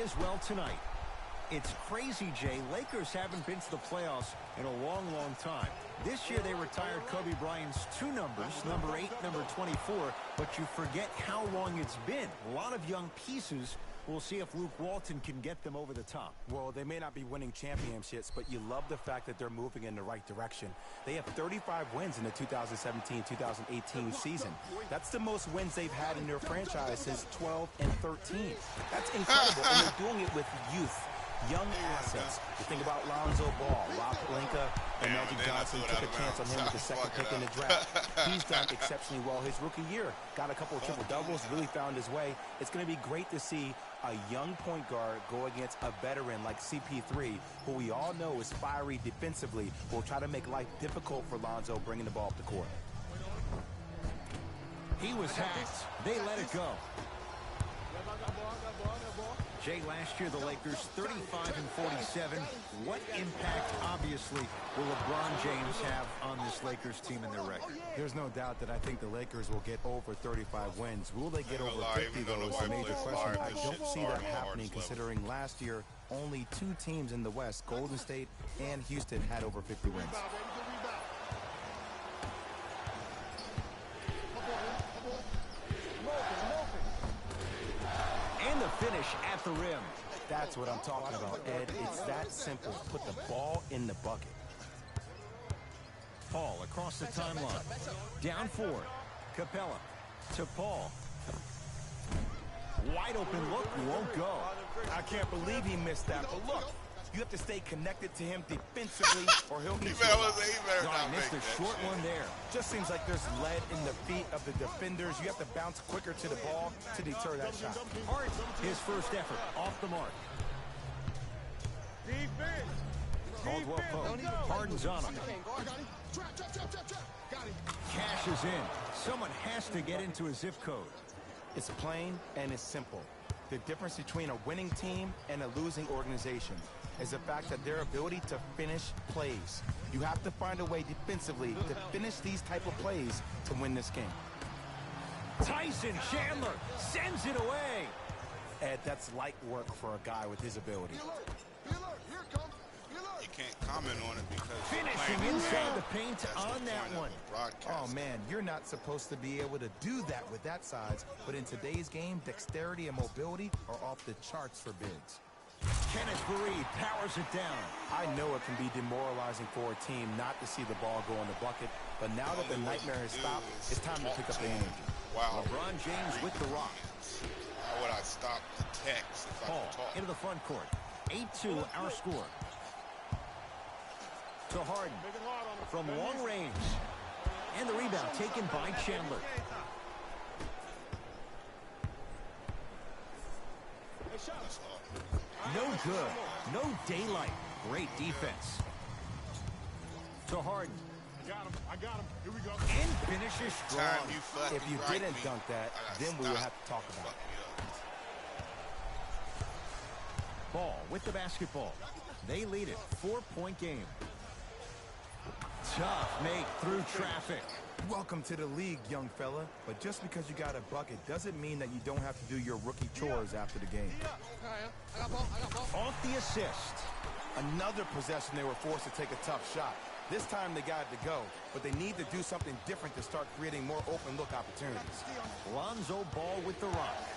as well tonight. It's crazy, Jay. Lakers haven't been to the playoffs in a long, long time. This year they retired Kobe Bryant's two numbers, number 8, number 24, but you forget how long it's been. A lot of young pieces. We'll see if Luke Walton can get them over the top. Well, they may not be winning championships, but you love the fact that they're moving in the right direction. They have 35 wins in the 2017-2018 season. That's the most wins they've had in their franchise since 12 and 13. That's incredible, and they're doing it with youth. Young assets. You think about Lonzo Ball, Rob Pelinka, and Magic Johnson took a chance on him with the second pick in the draft. He's done exceptionally well his rookie year. Got a couple of triple-doubles, really found his way. It's going to be great to see a young point guard go against a veteran like CP3, who we all know is fiery defensively, who will try to make life difficult for Lonzo bringing the ball up the court. He was hacked. They let it go. Jay, last year the Lakers 35 and 47. What impact, obviously, will LeBron James have on this Lakers team and their record? There's no doubt that I think the Lakers will get over 35 wins. Will they get over 50, though, is a major question. I don't see that happening, considering last year only 2 teams in the West, Golden State and Houston, had over 50 wins. And the finish at the rim. That's what I'm talking about, Ed. It's that simple. Put the ball in the bucket. Paul across the timeline. Down 4. Capella to Paul. Wide open look, won't go. I can't believe he missed that. But look, you have to stay connected to him defensively or he'll need to. I missed a short one there. Just seems like there's lead in the feet of the defenders. You have to bounce quicker to the ball to deter that shot. Hart, his first effort, off the mark. Caldwell Pope, Harden's on him. Cash is in. Someone has to get into a zip code. It's plain and it's simple. The difference between a winning team and a losing organization is the fact that their ability to finish plays. You have to find a way defensively to finish these type of plays to win this game. Tyson Chandler sends it away. Ed, that's light work for a guy with his ability. You can't comment on it because finishing inside the paint on that one. Oh man, you're not supposed to be able to do that with that size, but in today's game, dexterity and mobility are off the charts for bigs. Kenneth Faried powers it down. I know it can be demoralizing for a team not to see the ball go in the bucket, but now that the nightmare has stopped, it's time to pick up the energy. Wow. LeBron James with the rock. How would I stop the text if Paul I could talk? into the front court. 8-2 our score. To Harden from long range. And the rebound taken by Chandler. No good. No daylight. Great defense. To Harden. I got him. Here we go. And finishes strong. If you didn't dunk that, then we would have to talk about it. Ball with the basketball. They lead it. 4-point game. Tough make through traffic. Welcome to the league, young fella. But just because you got a bucket doesn't mean that you don't have to do your rookie chores after the game. Off the assist. Another possession they were forced to take a tough shot. This time they got it to go, but they need to do something different to start creating more open look opportunities. Lonzo Ball with the rock.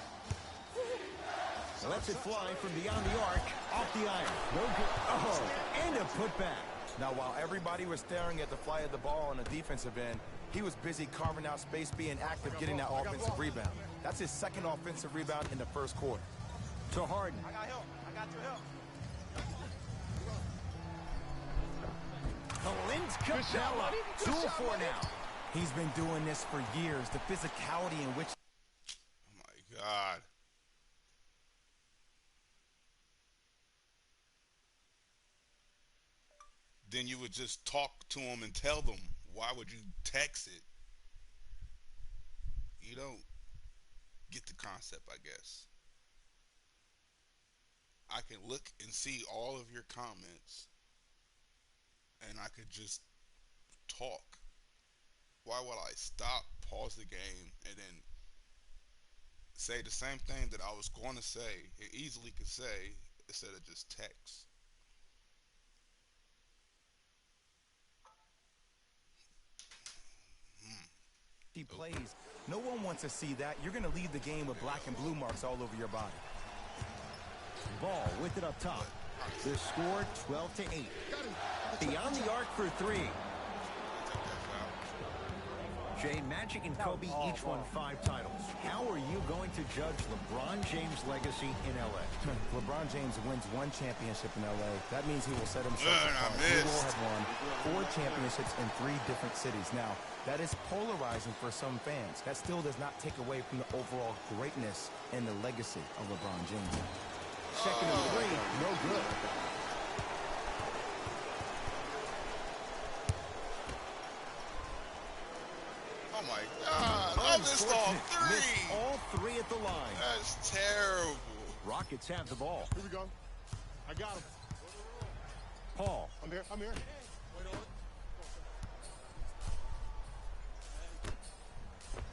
Lets it fly from beyond the arc. Off the iron. No good. Oh, and a putback. Now, while everybody was staring at the fly of the ball on the defensive end, he was busy carving out space, being active, getting that offensive rebound. That's his second offensive rebound in the first quarter. To Harden. I got help. I got your help. Clint Capella. 2-4 now. He's been doing this for years. The physicality in which... Oh, my God. Then you would just talk to them and tell them. Why would you text it? You don't get the concept, I guess. I can look and see all of your comments, and I could just talk. Why would I stop, pause the game, and then say the same thing that I was going to say and easily could say instead of just text. He plays. No one wants to see that. You're going to leave the game with black and blue marks all over your body. Ball with it up top. The score 12-8. Beyond the arc for three. Jay, Magic and Kobe each won 5 titles. How are you going to judge LeBron James' legacy in L.A.? LeBron James wins 1 championship in L.A. That means he will set himself apart. He will have won 4 championships in 3 different cities. Now, that is polarizing for some fans. That still does not take away from the overall greatness and the legacy of LeBron James. Second and 3, no good. Oh my God! I missed all 3. Missed all 3 at the line. That's terrible. Rockets have the ball. Here we go. I got him. Paul. I'm here. I'm here.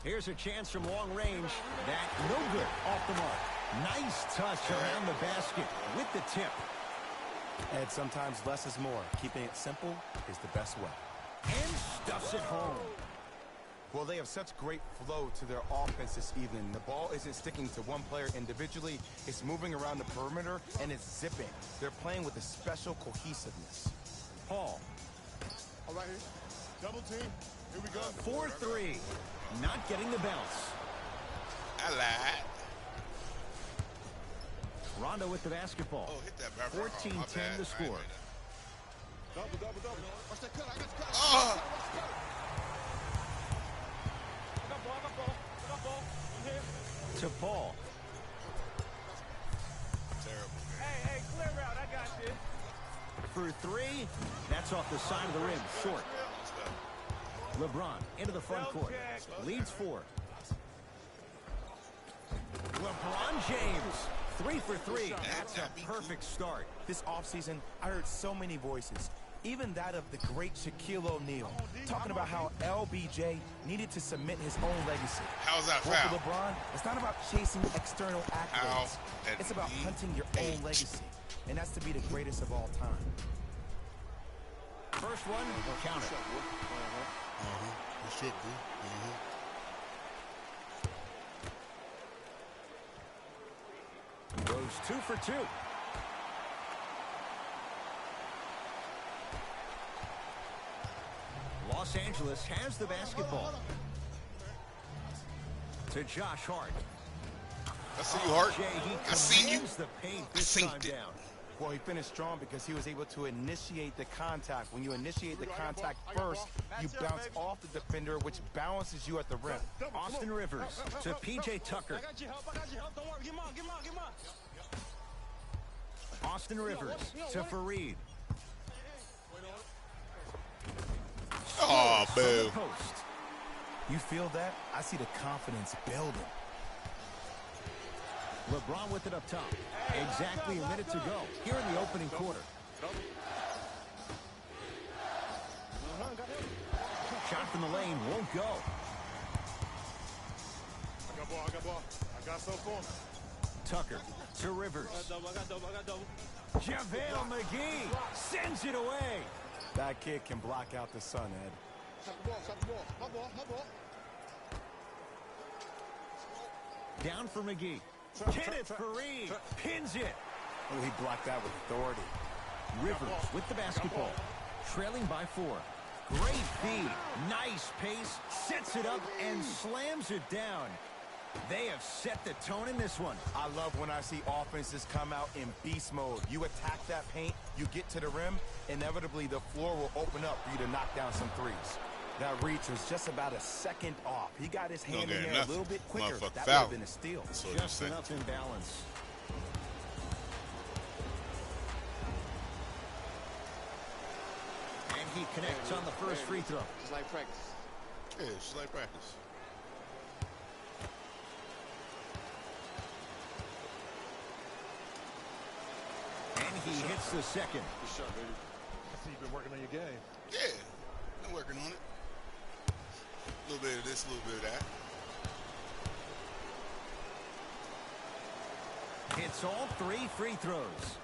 Here's a chance from long range. That no good. Off the mark. Nice touch around the basket with the tip. And sometimes less is more. Keeping it simple is the best way. And stuffs it home. Well, they have such great flow to their offense this evening. The ball isn't sticking to one player individually. It's moving around the perimeter, and it's zipping. They're playing with a special cohesiveness. Paul. All right, here. Double team. Here we go. 4-3. Not getting the bounce. I lied. Rondo with the basketball. Oh, hit that back. 14-10 the score. Double. Watch that cut. I got the cut. Oh. I got ball. I'm here. To Paul. Terrible. Hey, clear out. I got this. For 3. That's off the side of the rim. Short. LeBron into the front court. Leads 4. LeBron James. 3 for 3. That's a perfect start. This offseason, I heard so many voices, even that of the great Shaquille O'Neal, talking about how LBJ needed to cement his own legacy. How's that Well, foul? for LeBron, it's not about chasing external accolades. It's about hunting your own legacy, and that's to be the greatest of all time. First one, count it. You should be. Goes 2 for 2. Los Angeles has the basketball. To Josh Hart. I see you, Hart. Jay, he I seen you. commands the paint I this seen time it. down. Well, he finished strong because he was able to initiate the contact. When you initiate the contact first, you bounce off the defender, which balances you at the rim. Austin Rivers to P.J. Tucker. I got your help. Don't worry. Get him on. Austin Rivers to Fareed. Oh, From the boo. post. You feel that? I see the confidence building. LeBron with it up top. Exactly a minute to go here in the opening quarter. Shot from the lane won't go. I got ball. I got some for him. Tucker to Rivers. I got double. JaVale McGee sends it away. That kid can block out the sun, Ed. Shot the ball. My ball. Down for McGee. Kenneth Fareed pins it. Oh, he blocked that with authority. Rivers with the basketball. Trailing by 4. Great feed. Nice pace. Sets it up and slams it down. They have set the tone in this one. I love when I see offenses come out in beast mode. You attack that paint, you get to the rim, inevitably the floor will open up for you to knock down some threes. That reach was just about a second off. He got his hand in there a little bit quicker. That would have been a steal. Just enough imbalance. And he connects on the first free throw. It's like practice. Yeah, it's like practice. And he hits the second. Good shot, baby. I see you've been working on your game. Yeah, I'm working on it. A little bit of this, a little bit of that. Hits all 3 free throws.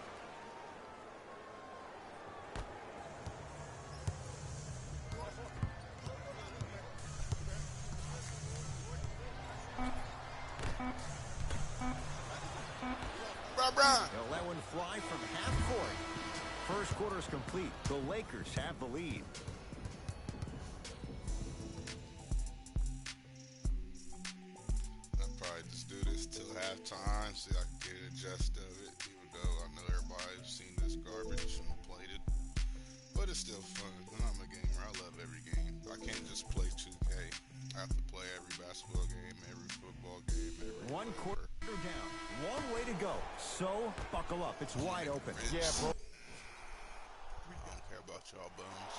They'll let one fly from half court. First quarter's complete. The Lakers have the lead. I'll probably just do this till halftime, see if I can get a gist of it, even though I know everybody's seen this garbage and played it. But it's still fun. And I'm a gamer. I love every game. I can't just play 2K. I have to play every basketball game, every football game, every One quarter down. Long way to go. So, buckle up. It's wide open. Yeah, bro. I don't care about y'all bums.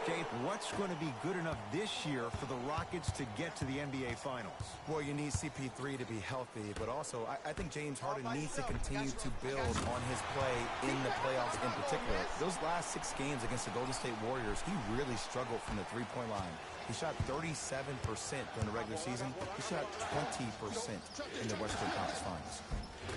Jay, what's going to be good enough this year for the Rockets to get to the NBA Finals? Well, you need CP3 to be healthy, but also I think James Harden needs to continue to build on his play in the playoffs in particular. Those last 6 games against the Golden State Warriors, he really struggled from the three-point line. He shot 37% during the regular season. He shot 20% in the Western Conference Finals.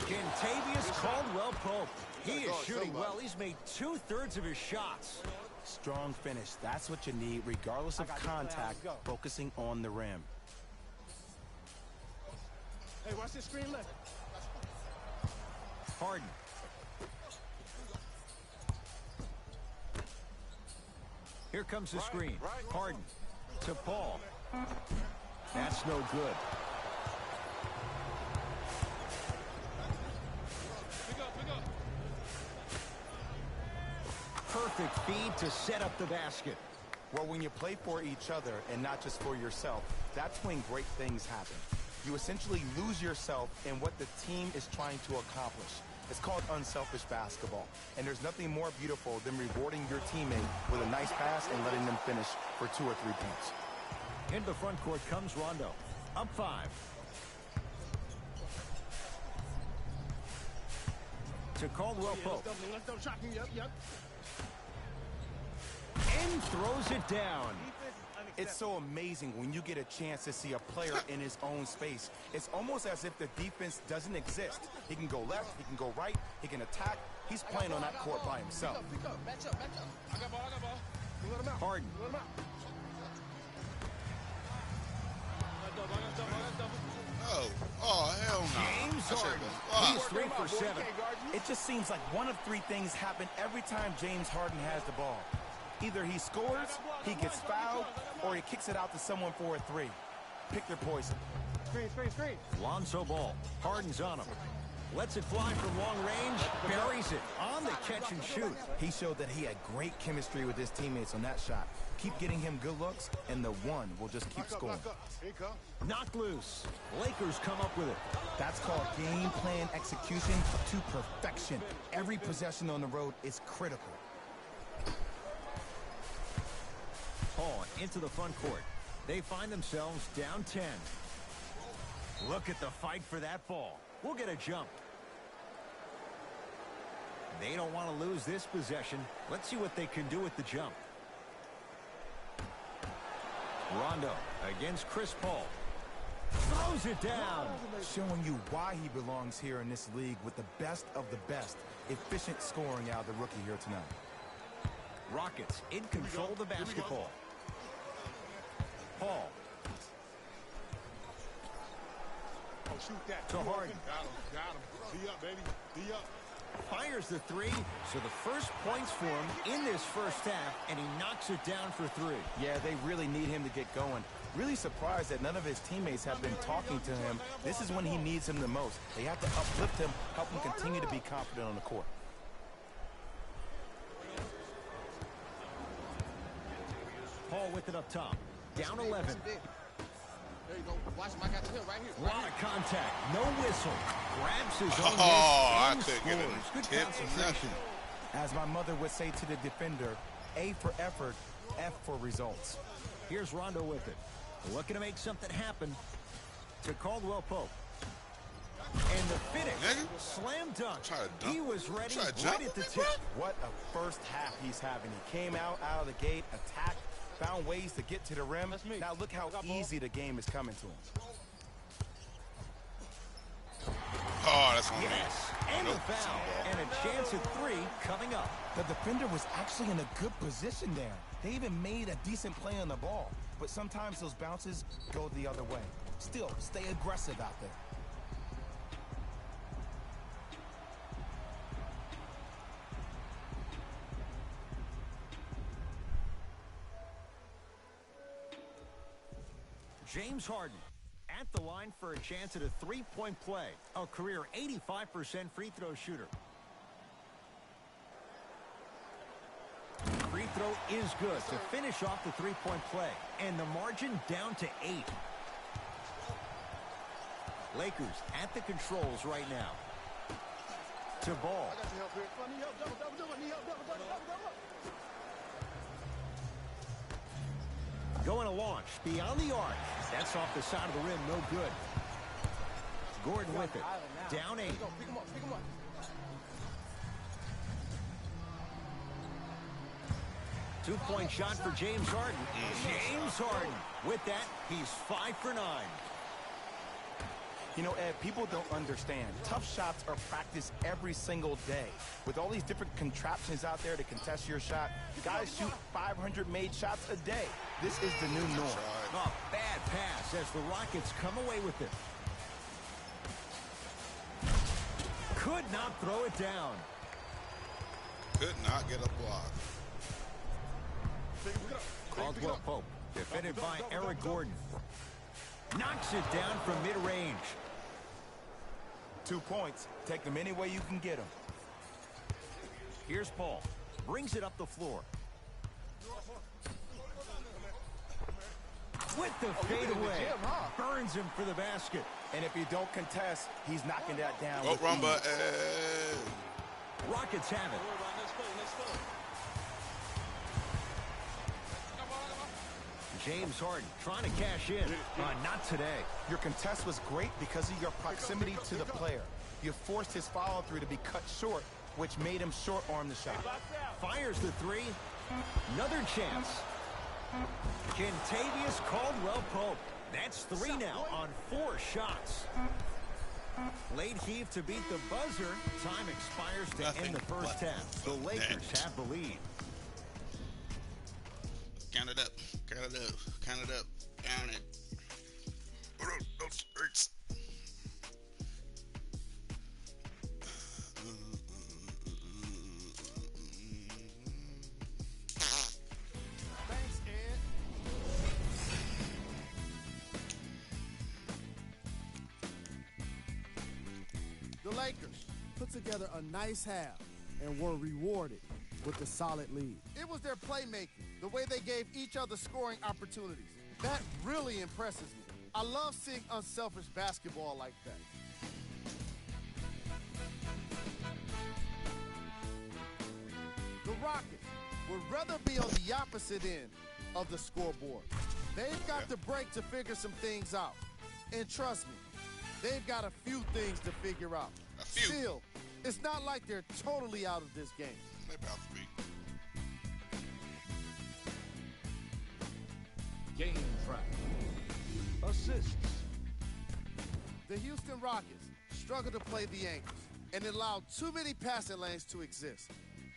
Kentavious Caldwell-Pope. He is shooting well. He's made 2/3 of his shots. Strong finish. That's what you need, regardless of contact, focusing on the rim. Hey, watch this screen left. Harden. Here comes the screen. Harden to Paul. That's no good. Perfect feed to set up the basket. Well, when you play for each other and not just for yourself, that's when great things happen. You essentially lose yourself in what the team is trying to accomplish. It's called unselfish basketball. And there's nothing more beautiful than rewarding your teammate with a nice pass and letting them finish for 2 or 3 points. In the front court comes Rondo. Up 5. To Caldwell-Pope. And throws it down. It's so amazing when you get a chance to see a player in his own space. It's almost as if the defense doesn't exist. He can go left, he can go right, he can attack. He's playing on that court by himself. Harden. Oh, hell no. James Harden. He's 3 for 7. It just seems like one of 3 things happen every time James Harden has the ball. Either he scores, he gets fouled, or he kicks it out to someone for a 3. Pick their poison. Screen. Lonzo Ball. Harden's on him. Lets it fly from long range. Buries it on the catch and shoot. He showed that he had great chemistry with his teammates on that shot. Keep getting him good looks, and the one will just keep scoring. Knocked loose. Lakers come up with it. That's called game plan execution to perfection. Every possession on the road is critical. Paul into the front court. They find themselves down 10. Look at the fight for that ball. We'll get a jump. They don't want to lose this possession. Let's see what they can do with the jump. Rondo against Chris Paul. Throws it down. Showing you why he belongs here in this league with the best of the best. Efficient scoring out of the rookie here tonight. Rockets in control of the basketball. Paul. Oh, shoot that. To Harden. Got him. D up, baby. D up. Fires the 3, so the first points for him in this first half, and he knocks it down for 3. Yeah, they really need him to get going. Really surprised that none of his teammates have been talking to him. This is when he needs him the most. They have to uplift him, help him continue to be confident on the court. Paul with it up top. Down 11. There you go. Watch him. I got the hill right here. A lot of contact. No whistle. Grabs his own I miss couldn't and get a scores. Good tip from concentration. As my mother would say to the defender, A for effort, F for results. Here's Rondo with it. Looking to make something happen to Caldwell-Pope. And the finish. Slam dunk. He was ready right at the tip. What a first half he's having. He came out of the gate, attacked, found ways to get to the rim. Now look how easy the game is coming to him. Oh, that's on me. Yes, and the foul, and a chance at 3 coming up. The defender was actually in a good position there. They even made a decent play on the ball, but sometimes those bounces go the other way. Still, stay aggressive out there. James Harden at the line for a chance at a three-point play. A career 85% free throw shooter. Free throw is good to finish off the three-point play. And the margin down to 8. Lakers at the controls right now. To Ball. Going to launch beyond the arc. That's off the side of the rim, no good. Gordon with it. Down 8. Two-point shot for James Harden. James Harden. With that, he's 5 for 9. You know, Ed, people don't understand. Tough shots are practiced every single day. With all these different contraptions out there to contest your shot, guys shoot 500 made shots a day. This is the new norm. Oh, bad pass as the Rockets come away with it. Could not throw it down. Could not get a block. Caldwell Pope, defended by Eric Gordon. Knocks it down from mid-range. 2 points. Take them any way you can get them. Here's Paul. Brings it up the floor. With the fadeaway. Burns him for the basket. And if you don't contest, he's knocking that down. Oh, wrong ease. button. Rockets have it. James Harden trying to cash in. Not today. Your contest was great because of your proximity to the player. You forced his follow-through to be cut short, which made him short-arm the shot. Fires the 3. Another chance. Kentavious Caldwell Pope. That's 3 now on 4 shots. Late heave to beat the buzzer. Time expires to end the first half. The Lakers have the lead. Count it up. Count it up. Count it up. Count it. Those hurts. Thanks, Ed. The Lakers put together a nice half and were rewarded with a solid lead. It was their playmaking, the way they gave each other scoring opportunities. That really impresses me. I love seeing unselfish basketball like that. The Rockets would rather be on the opposite end of the scoreboard. They've got the break to figure some things out. And trust me, they've got a few things to figure out. A few. Still, it's not like they're totally out of this game. They about to be. Game track. Assists. The Houston Rockets struggled to play the angles and allowed too many passing lanes to exist.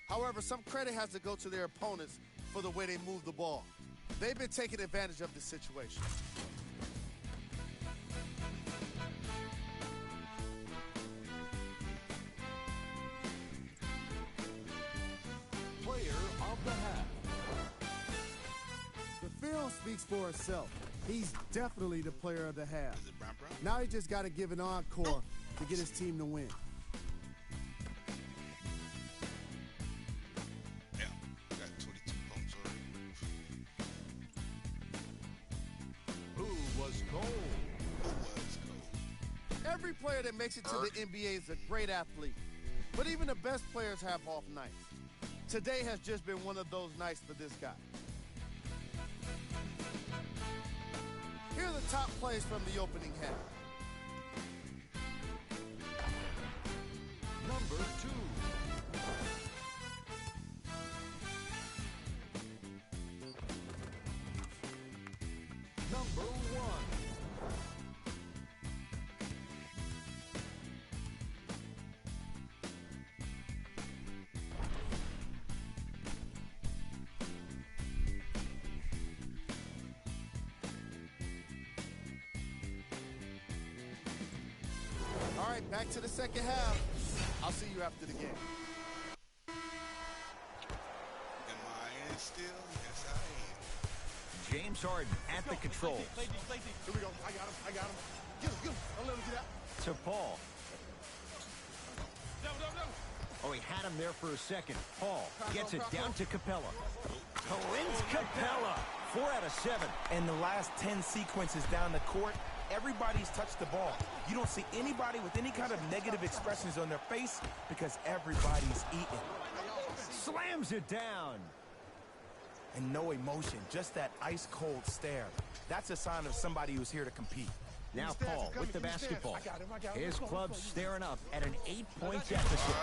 However, some credit has to go to their opponents for the way they move the ball. They've been taking advantage of this situation. Player of the half. The film speaks for itself. He's definitely the player of the half. Is it Brown? Now he just got to give an encore to get his team to win. Yeah, got 22 points already. Who was cold? Let's go. Every player that makes it to the NBA is a great athlete. But even the best players have off nights. Today has just been one of those nights for this guy. Here are the top plays from the opening half. Number 2. Number 1. right, back to the second half. I'll see you after the game. Am I in still? Yes, I am. James Harden at the controls. Here we go. I got him. Get him. Don't let him get out. To Paul. Oh, he had him there for a second. Paul gets it down to Capella. Wins Capella. 4 out of 7. In the last 10 sequences down the court, everybody's touched the ball. You don't see anybody with any kind of negative expressions on their face because everybody's eating. Slams it down. And no emotion, just that ice-cold stare. That's a sign of somebody who's here to compete. Now Paul with the basketball. His club's staring up at an 8-point deficit.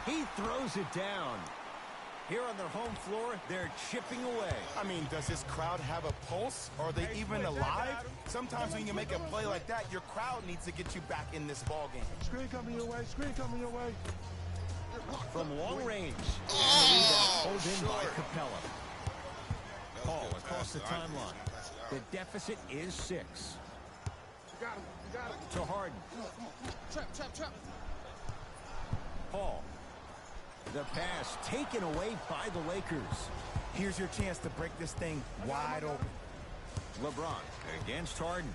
He throws it down. Here on their home floor, they're chipping away. I mean, does this crowd have a pulse? Are they even alive? Sometimes when you make a play like that, your crowd needs to get you back in this ball game. Screen coming your way. From long range. Pulled in by Capella. Paul across the timeline. The deficit is 6. Got him. To Harden. Trap. Paul. The pass taken away by the Lakers. Here's your chance to break this thing wide open. LeBron against Harden.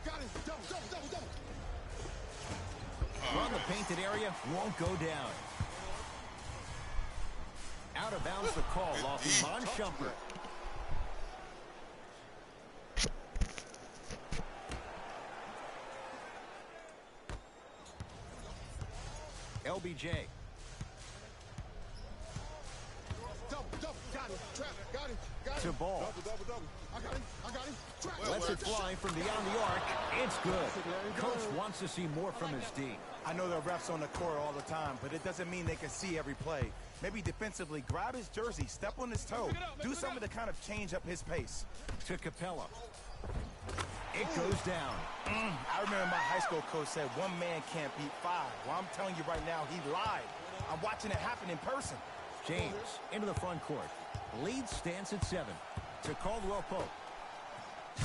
Got him. Double. From the painted area, won't go down. Out of bounds the call off Iman Shumpert. LBJ. Double. Got him. Trap. Got him. To Ball. Double. I got him. Trap. Lets it fly from beyond the arc. It's good. Coach wants to see more from his D. I know the refs on the court all the time, but it doesn't mean they can see every play. Maybe defensively, grab his jersey, step on his toe, do something to kind of change up his pace. To Capella. It goes down. I remember my high school coach said 1 man can't beat 5. Well, I'm telling you right now, he lied. I'm watching it happen in person. James into the front court. Lead stands at 7. To Caldwell Pope.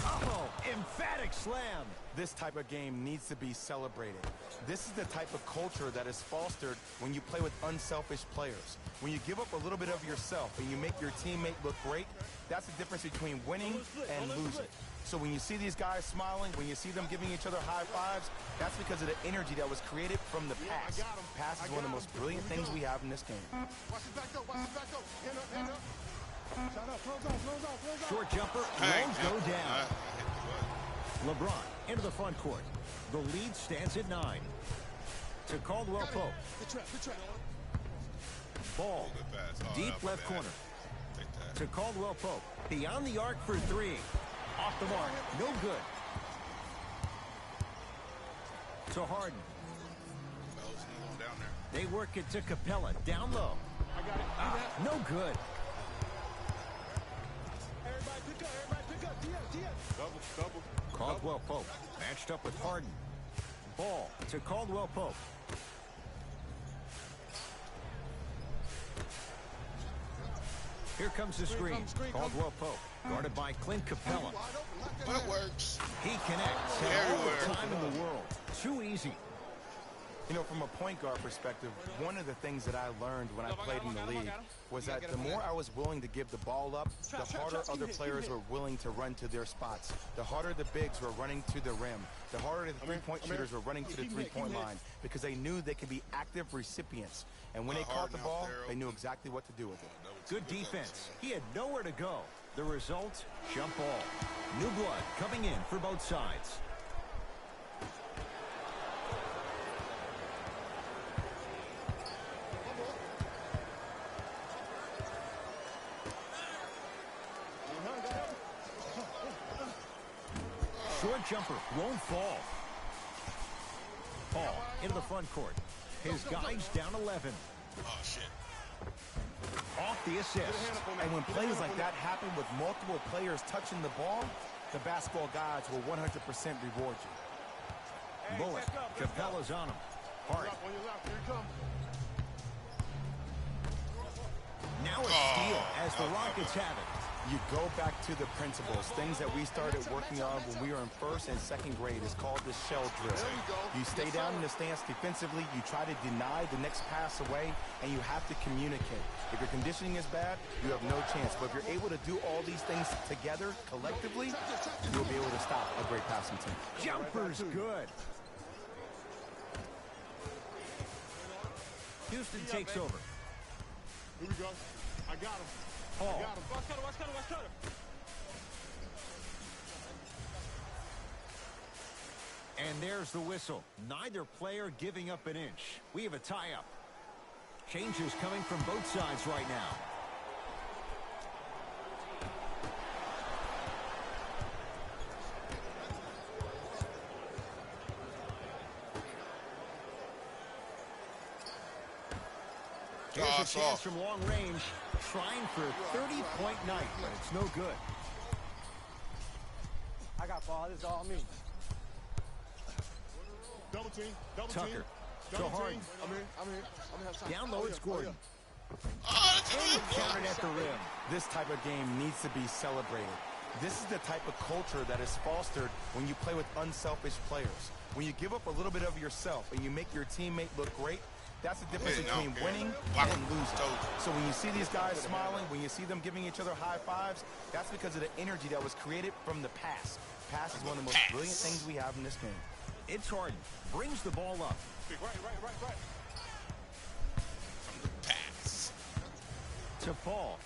Oh, emphatic slam. This type of game needs to be celebrated. This is the type of culture that is fostered when you play with unselfish players. When you give up a little bit of yourself and you make your teammate look great, that's the difference between winning and losing. So when you see these guys smiling, when you see them giving each other high fives, that's because of the energy that was created from the pass. Pass is one of the most brilliant things we have in this game. Watch his back though. Hand up. Shut up. Close off. Short jumper won't go down. LeBron into the front court. The lead stands at 9. To Caldwell Pope. The trap. Ball. Deep left corner. To Caldwell Pope. Beyond the arc for 3. Off the mark. No good. To Harden. They work it to Capella. Down low. I got it. No good. Everybody pick up. Double. Caldwell Pope matched up with Harden. Ball to Caldwell Pope. Here comes the screen. Caldwell Pope guarded by Clint Capella. But it works. He connects. All the time in the world. Too easy. You know, from a point guard perspective, one of the things that I learned when I played in the league was that the more I was willing to give the ball up, the harder other players were willing to run to their spots. The harder the bigs were running to the rim. The harder the three-point shooters were running to the three-point line because they knew they could be active recipients. And when they caught the ball, they knew exactly what to do with it. Good defense. He had nowhere to go. The result, jump ball. New blood coming in for both sides. Short jumper won't fall. Paul into the front court. His guys down 11. Oh, shit. Off the assist. And when plays like that happen with multiple players touching the ball, the basketball gods will 100% reward you. Bullock. Capella's on him. Hart. Now a steal as the Rockets have it. You go back to the principles, things that we started working on when we were in first and second grade. It's called the shell drill. You stay down in the stance defensively, you try to deny the next pass away, and you have to communicate. If your conditioning is bad, you have no chance. But if you're able to do all these things together, collectively, you'll be able to stop a great passing team. Jumper's good. Houston takes over. Here we go. I got him. Paul. I got him. Watch cutter. And there's the whistle. Neither player giving up an inch. We have a tie-up. Changes coming from both sides right now. Here's a chance from long range, trying for a 30-point night, but it's no good. I got ball. This is all me. Double team. Tucker to Harden. I'm here. Down low, it's Gordon. Oh, And counted at the rim. This type of game needs to be celebrated. This is the type of culture that is fostered when you play with unselfish players. When you give up a little bit of yourself and you make your teammate look great, that's the difference between winning and losing. So when you see these guys smiling, when you see them giving each other high fives, that's because of the energy that was created from the pass. Pass is one of the most brilliant things we have in this game. It's Harden. Brings the ball up. Right. pass. To Paul.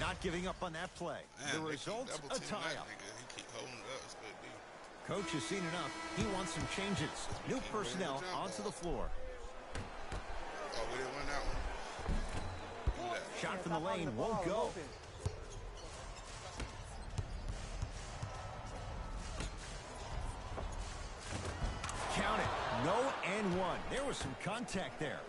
Not giving up on that play. Man, The result's a tie-up. He keep holding it up. It's good D. Coach has seen enough. He wants some changes. New personnel onto the floor. Oh, we didn't win that one. Do that. Shot from the lane won't go. Count it. No and one. There was some contact there.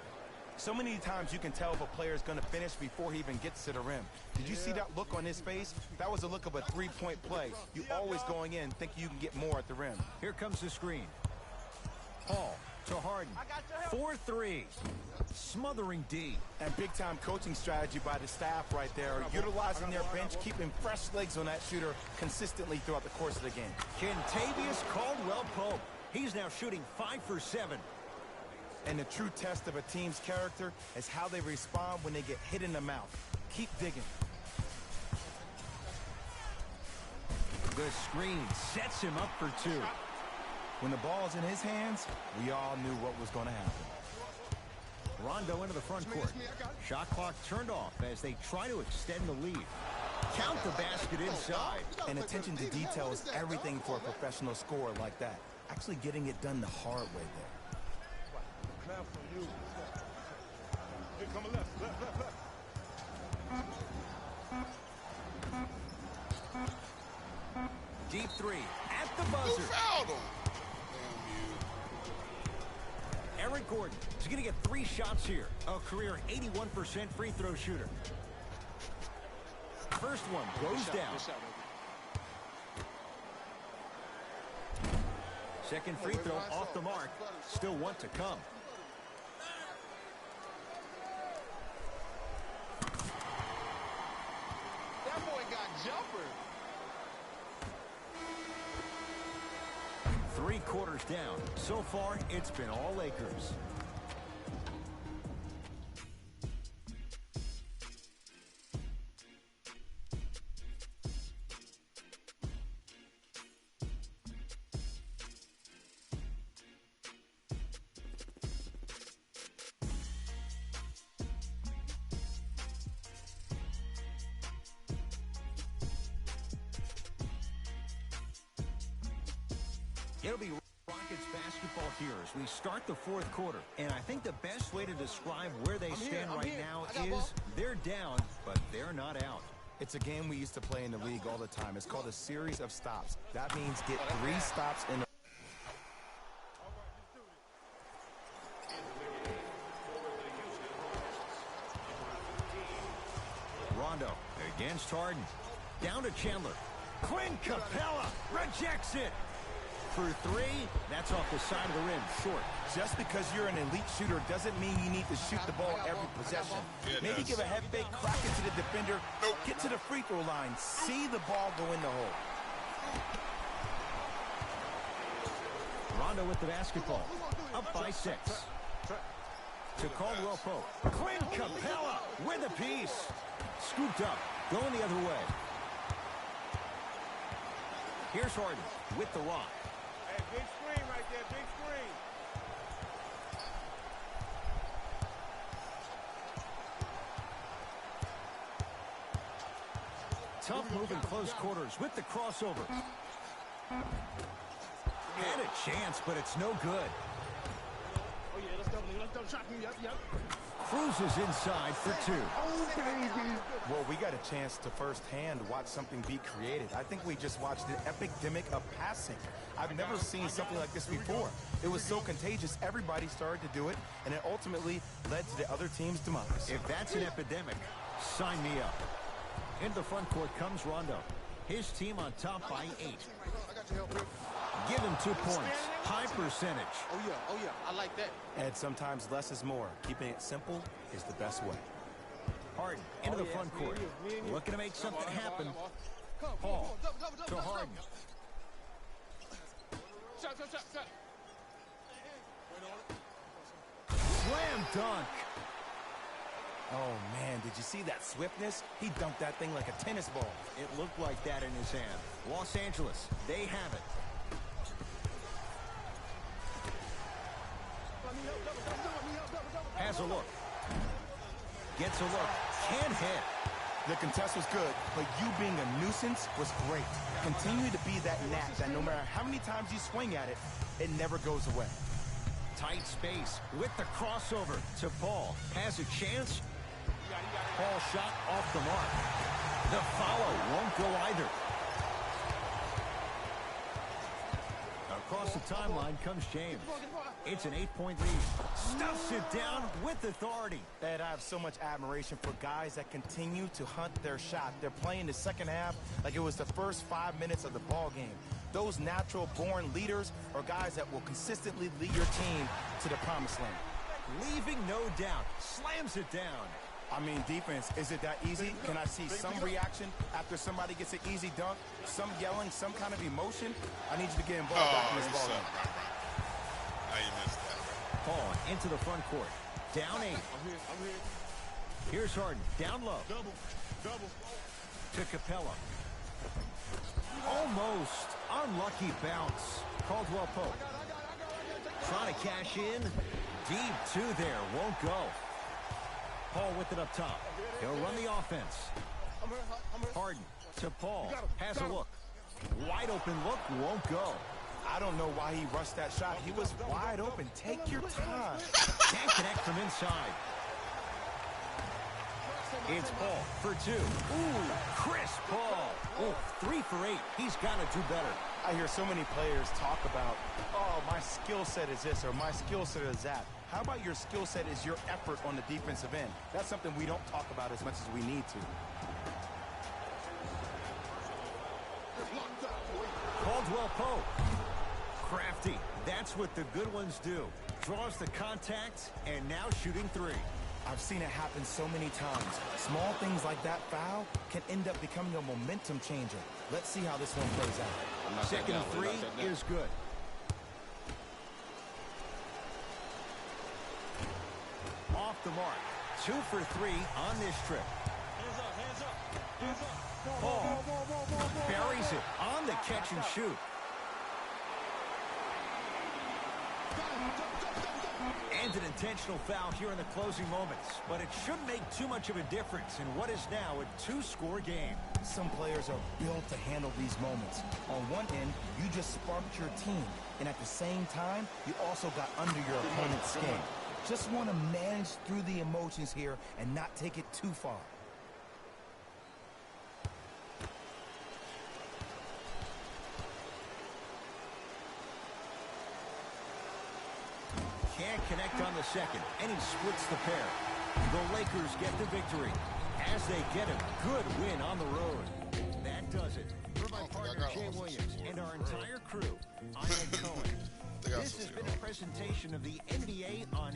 So many times you can tell if a player is going to finish before he even gets to the rim. Did you see that look on his face? That was the look of a three-point play. You always going in think you can get more at the rim. Here comes the screen. Paul to Harden. 4-3. Smothering D. And big-time coaching strategy by the staff right there, utilizing their bench, keeping fresh legs on that shooter consistently throughout the course of the game. Kentavious Caldwell-Pope. He's now shooting 5 for 7. And the true test of a team's character is how they respond when they get hit in the mouth. Keep digging. The screen sets him up for 2. When the ball's in his hands, we all knew what was going to happen. Rondo into the front court. Shot clock turned off as they try to extend the lead. Count the basket inside. And attention to detail is everything for a professional scorer like that. Actually getting it done the hard way there. Now for you. Here, coming left. Deep 3 at the Who buzzer. fouled him? Damn you. Eric Gordon is going to get 3 shots here. A career 81% free throw shooter. First one goes down. Second free throw off the mark. Still one to come. That boy got jumper. 3 quarters down. So far, it's been all Lakers. It'll be Rockets basketball here as we start the 4th quarter. And I think the best way to describe where they stand right now is they're down, but they're not out. It's a game we used to play in the league all the time. It's called a series of stops. That means get 3 stops in a Rondo against Harden. Down to Chandler. Clint Capella rejects it. For 3, that's off the side of the rim, short. Just because you're an elite shooter doesn't mean you need to shoot the ball every possession. Maybe give a head fake, crack it to the defender, get to the free throw line, see the ball go in the hole. Rondo with the basketball. Up by 6. To Caldwell Pope. Clint Capella with a piece. Scooped up. Going the other way. Here's Harden with the rock. Hey, big screen right there, big screen. Tough move in close quarters with the crossover. Had a chance, but it's no good. Oh, yeah, let's double shot. Yep. Cruises inside for 2. Well, we got a chance to firsthand watch something be created. I think we just watched an epidemic of passing. I've never seen something like this before. It was so contagious, everybody started to do it, and it ultimately led to the other team's demise. If that's an epidemic, sign me up. Into the front court comes Rondo. His team on top by 8. Give him 2 points. High percentage. Oh, yeah, I like that. And sometimes less is more. Keeping it simple is the best way. Harden into the front court. Looking to make something happen. Paul to Harden. Shot. Slam dunk. Oh, man, did you see that swiftness? He dunked that thing like a tennis ball. It looked like that in his hand. Los Angeles, they have it. Has a look. Gets a look. Can't hit. The contest was good, but you being a nuisance was great. Continue to be that gnat that no matter how many times you swing at it, it never goes away. Tight space with the crossover to Paul. Has a chance. Paul shot off the mark. The follow won't go either. Across the timeline comes James. It's an 8-point lead. Stuffs it down with authority. Ed, I have so much admiration for guys that continue to hunt their shot. They're playing the second half like it was the first 5 minutes of the ball game. Those natural-born leaders are guys that will consistently lead your team to the promised land. Leaving no doubt. Slams it down. I mean, defense, is it that easy? Can I see some reaction after somebody gets an easy dunk? Some yelling, some kind of emotion? I need you to get involved back in this ball game. How you missed that? Paul into the front court. Down 8. I'm here. Here's Harden. Down low. Double. To Capella. Almost. Unlucky bounce. Caldwell Pope. Trying to cash in. Deep 2 there. Won't go. Paul with it up top. He'll run the offense. Harden to Paul. Has a look. Wide open look. Won't go. I don't know why he rushed that shot. He was wide open. Take your time. Can't connect from inside. It's Paul for 2. Ooh, Chris Paul. Oh, 3 for 8. He's got to do better. I hear so many players talk about, oh, my skill set is this or my skill set is that. How about your skill set is your effort on the defensive end? That's something we don't talk about as much as we need to. Caldwell Pope. Crafty. That's what the good ones do. Draws the contact, and now shooting 3. I've seen it happen so many times. Small things like that foul can end up becoming a momentum changer. Let's see how this one plays out. Second and 3 is good. Off the mark. 2 for 3 on this trip. Hands up. Paul buries it on the catch and shoot. And an intentional foul here in the closing moments. But it shouldn't make too much of a difference in what is now a 2-score game. Some players are built to handle these moments. On one end, you just sparked your team. And at the same time, you also got under your opponent's skin. Just want to manage through the emotions here and not take it too far. Can't connect on the second, and he splits the pair. The Lakers get the victory as they get a good win on the road. That does it. For my partner, Jay Williams, and our entire crew, I'm Ed Cohen. think I This has been a presentation of the NBA on